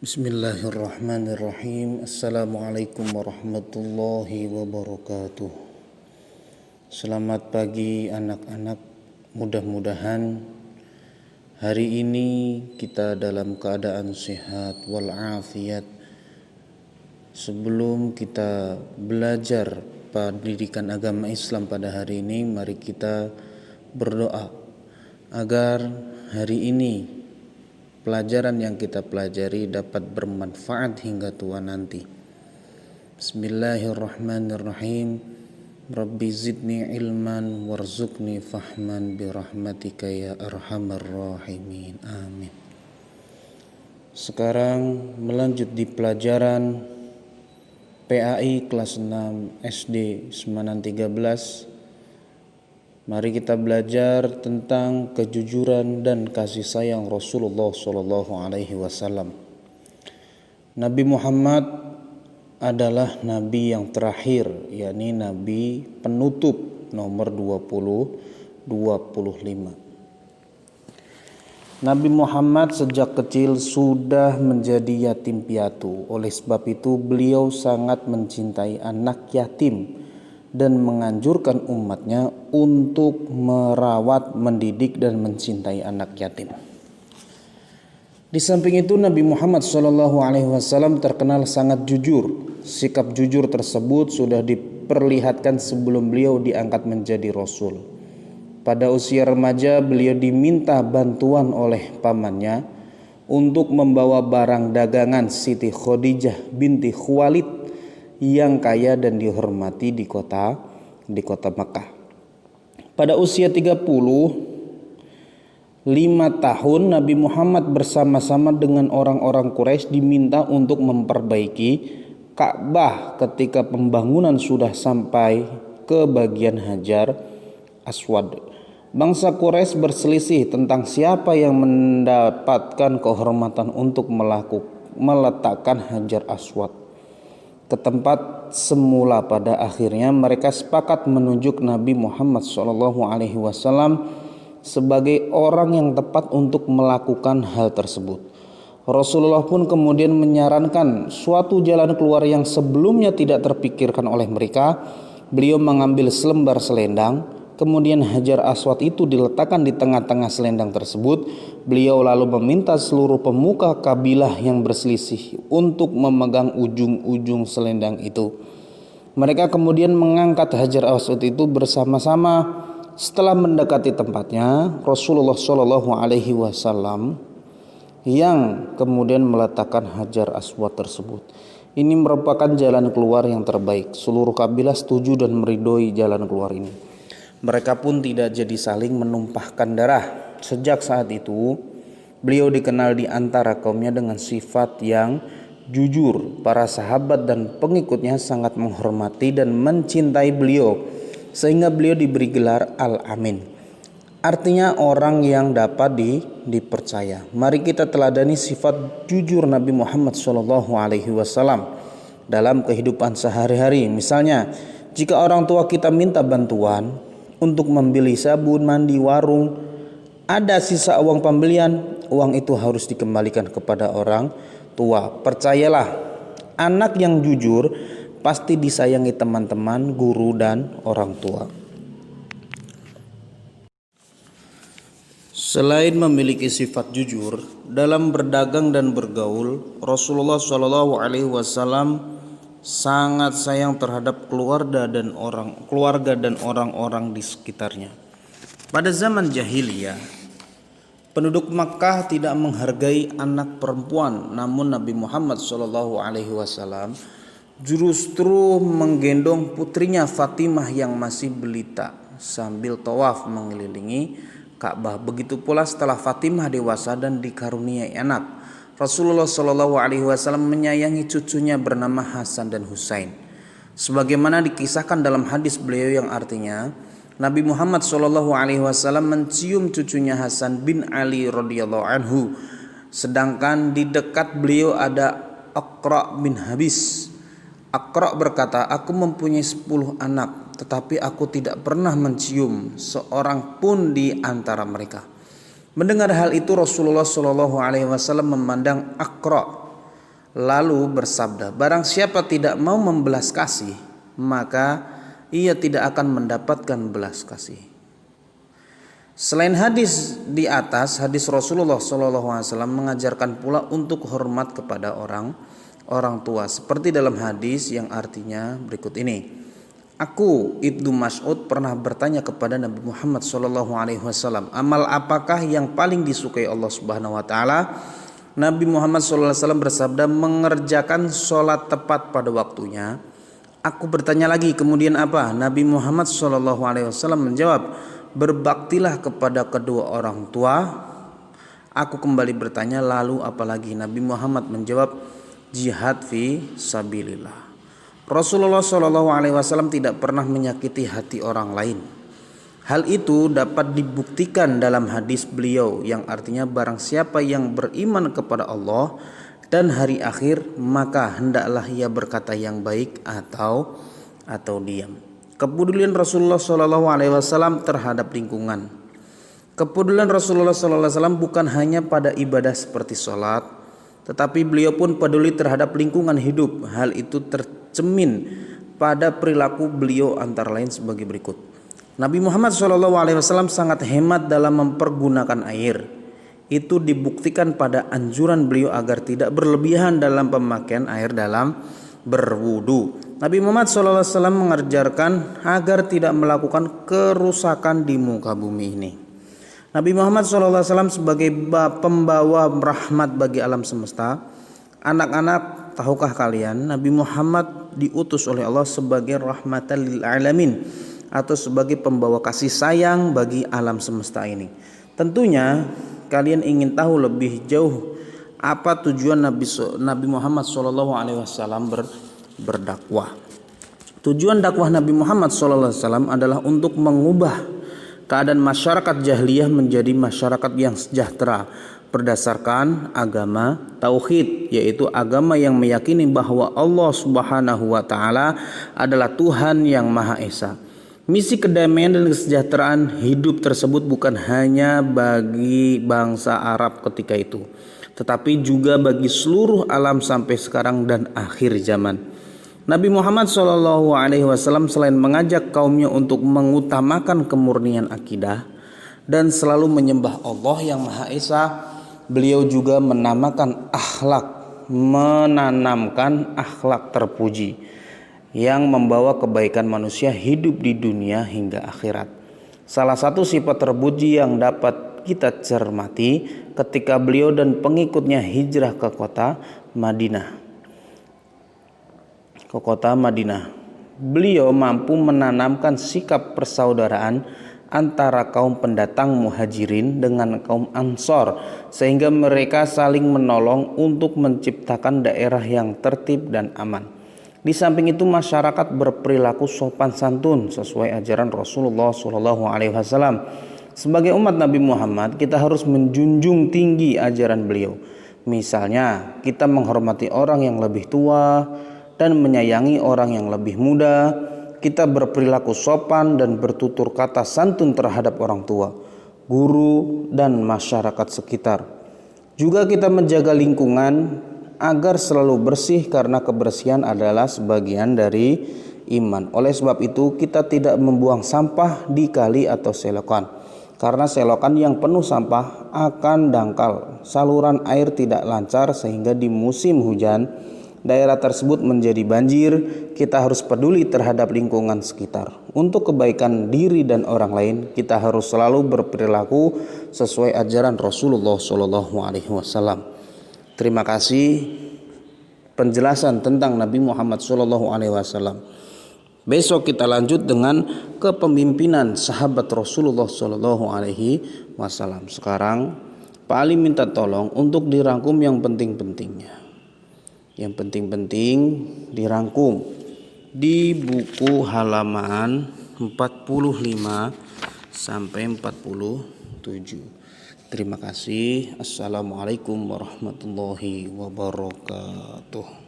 Bismillahirrahmanirrahim. Assalamualaikum warahmatullahi wabarakatuh. Selamat pagi anak-anak. Mudah-mudahan hari ini kita dalam keadaan sehat walafiat. Sebelum kita belajar pendidikan agama Islam pada hari ini, mari kita berdoa agar hari ini pelajaran yang kita pelajari dapat bermanfaat hingga tua nanti. Bismillahirrahmanirrahim. Rabbi zidni ilman warzuqni fahman birahmatika ya arhamar rahimin. Amin. Sekarang melanjut di pelajaran PAI kelas 6 SD Semanan 13. Mari kita belajar tentang kejujuran dan kasih sayang Rasulullah SAW. Nabi Muhammad adalah Nabi yang terakhir, yakni Nabi penutup nomor 25. Nabi Muhammad sejak kecil sudah menjadi yatim piatu. Oleh sebab itu beliau sangat mencintai anak yatim dan menganjurkan umatnya untuk merawat, mendidik, dan mencintai anak yatim. Di samping itu Nabi Muhammad SAW terkenal sangat jujur. Sikap jujur tersebut sudah diperlihatkan sebelum beliau diangkat menjadi Rasul. Pada usia remaja beliau diminta bantuan oleh pamannya untuk membawa barang dagangan Siti Khadijah binti Khuwailid yang kaya dan dihormati di kota Makkah. Pada usia 35 tahun Nabi Muhammad bersama-sama dengan orang-orang Quraisy diminta untuk memperbaiki Ka'bah ketika pembangunan sudah sampai ke bagian Hajar Aswad. Bangsa Quraisy berselisih tentang siapa yang mendapatkan kehormatan untuk meletakkan Hajar Aswad ke tempat semula. Pada akhirnya mereka sepakat menunjuk Nabi Muhammad SAW sebagai orang yang tepat untuk melakukan hal tersebut. Rasulullah pun kemudian menyarankan suatu jalan keluar yang sebelumnya tidak terpikirkan oleh mereka. Beliau mengambil selembar selendang, kemudian Hajar Aswad itu diletakkan di tengah-tengah selendang tersebut. Beliau lalu meminta seluruh pemuka kabilah yang berselisih untuk memegang ujung-ujung selendang itu. Mereka kemudian mengangkat Hajar Aswad itu bersama-sama. Setelah mendekati tempatnya, Rasulullah SAW yang kemudian meletakkan Hajar Aswad tersebut. Ini merupakan jalan keluar yang terbaik. Seluruh kabilah setuju dan meridhoi jalan keluar ini. Mereka pun tidak jadi saling menumpahkan darah. Sejak saat itu beliau dikenal di antara kaumnya dengan sifat yang jujur. Para sahabat dan pengikutnya sangat menghormati dan mencintai beliau, sehingga beliau diberi gelar Al-Amin, artinya orang yang dapat dipercaya. Mari kita teladani sifat jujur Nabi Muhammad SAW dalam kehidupan sehari-hari. Misalnya, jika orang tua kita minta bantuan untuk membeli sabun, mandi, warung, ada sisa uang pembelian, uang itu harus dikembalikan kepada orang tua. Percayalah, anak yang jujur pasti disayangi teman-teman, guru, dan orang tua. Selain memiliki sifat jujur dalam berdagang dan bergaul, Rasulullah SAW sangat sayang terhadap keluarga dan orang-orang di sekitarnya. Pada zaman jahiliyah, penduduk Makkah tidak menghargai anak perempuan, namun Nabi Muhammad SAW justru menggendong putrinya Fatimah yang masih belita sambil tawaf mengelilingi Ka'bah. Begitu pula setelah Fatimah dewasa dan dikaruniai anak, Rasulullah SAW menyayangi cucunya bernama Hasan dan Husain. Sebagaimana dikisahkan dalam hadis beliau yang artinya, Nabi Muhammad SAW mencium cucunya Hasan bin Ali radhiyallahu anhu, sedangkan di dekat beliau ada Aqra bin Habis. Aqra berkata, aku mempunyai 10 anak, tetapi aku tidak pernah mencium seorang pun di antara mereka. Mendengar hal itu Rasulullah SAW memandang Aqra lalu bersabda, barang siapa tidak mau membelas kasih, maka ia tidak akan mendapatkan belas kasih. Selain hadis di atas, hadis Rasulullah SAW mengajarkan pula untuk hormat kepada orang tua, seperti dalam hadis yang artinya berikut ini. Aku, Ibnu Mas'ud, pernah bertanya kepada Nabi Muhammad SAW, amal apakah yang paling disukai Allah Subhanahu Wa Taala? Nabi Muhammad SAW bersabda, mengerjakan sholat tepat pada waktunya. Aku bertanya lagi, kemudian apa? Nabi Muhammad SAW menjawab, berbaktilah kepada kedua orang tua. Aku kembali bertanya, lalu apalagi? Nabi Muhammad menjawab, jihad fi sabilillah. Rasulullah SAW tidak pernah menyakiti hati orang lain. Hal itu dapat dibuktikan dalam hadis beliau yang artinya barang siapa yang beriman kepada Allah dan hari akhir, maka hendaklah ia berkata yang baik atau diam. Kepedulian Rasulullah SAW terhadap lingkungan. Kepedulian Rasulullah SAW bukan hanya pada ibadah seperti sholat, tetapi beliau pun peduli terhadap lingkungan hidup. Hal itu tercermin pada perilaku beliau antara lain sebagai berikut. Nabi Muhammad SAW sangat hemat dalam mempergunakan air. Itu dibuktikan pada anjuran beliau agar tidak berlebihan dalam pemakaian air dalam berwudu. Nabi Muhammad SAW mengajarkan agar tidak melakukan kerusakan di muka bumi ini. Nabi Muhammad SAW sebagai pembawa rahmat bagi alam semesta. Anak-anak, tahukah kalian Nabi Muhammad diutus oleh Allah sebagai rahmatan lil alamin, atau sebagai pembawa kasih sayang bagi alam semesta ini. Tentunya kalian ingin tahu lebih jauh apa tujuan Nabi Muhammad SAW berdakwah. Tujuan dakwah Nabi Muhammad SAW adalah untuk mengubah keadaan masyarakat jahiliyah menjadi masyarakat yang sejahtera berdasarkan agama tauhid, yaitu agama yang meyakini bahwa Allah Subhanahu wa taala adalah Tuhan yang Maha Esa. Misi kedamaian dan kesejahteraan hidup tersebut bukan hanya bagi bangsa Arab ketika itu, tetapi juga bagi seluruh alam sampai sekarang dan akhir zaman. Nabi Muhammad SAW selain mengajak kaumnya untuk mengutamakan kemurnian akidah dan selalu menyembah Allah yang Maha Esa, beliau juga menanamkan akhlak terpuji yang membawa kebaikan manusia hidup di dunia hingga akhirat. Salah satu sifat terpuji yang dapat kita cermati ketika beliau dan pengikutnya hijrah ke kota Madinah. Beliau mampu menanamkan sikap persaudaraan antara kaum pendatang muhajirin dengan kaum ansor, sehingga mereka saling menolong untuk menciptakan daerah yang tertib dan aman. Di samping itu, masyarakat berperilaku sopan santun sesuai ajaran Rasulullah SAW. Sebagai umat Nabi Muhammad, kita harus menjunjung tinggi ajaran beliau. Misalnya, kita menghormati orang yang lebih tua dan menyayangi orang yang lebih muda. Kita berperilaku sopan dan bertutur kata santun terhadap orang tua, guru, dan masyarakat sekitar. Juga kita menjaga lingkungan agar selalu bersih, karena kebersihan adalah sebagian dari iman. Oleh sebab itu, kita tidak membuang sampah di kali atau selokan, karena selokan yang penuh sampah akan dangkal. Saluran air tidak lancar sehingga di musim hujan daerah tersebut menjadi banjir. Kita harus peduli terhadap lingkungan sekitar. Untuk kebaikan diri dan orang lain, kita harus selalu berperilaku sesuai ajaran Rasulullah SAW. Terima kasih penjelasan tentang Nabi Muhammad SAW. Besok kita lanjut dengan kepemimpinan sahabat Rasulullah SAW. Sekarang Pak Ali minta tolong untuk dirangkum yang penting-pentingnya. Yang penting-penting dirangkum di buku halaman 45 sampai 47. Terima kasih. Assalamualaikum warahmatullahi wabarakatuh.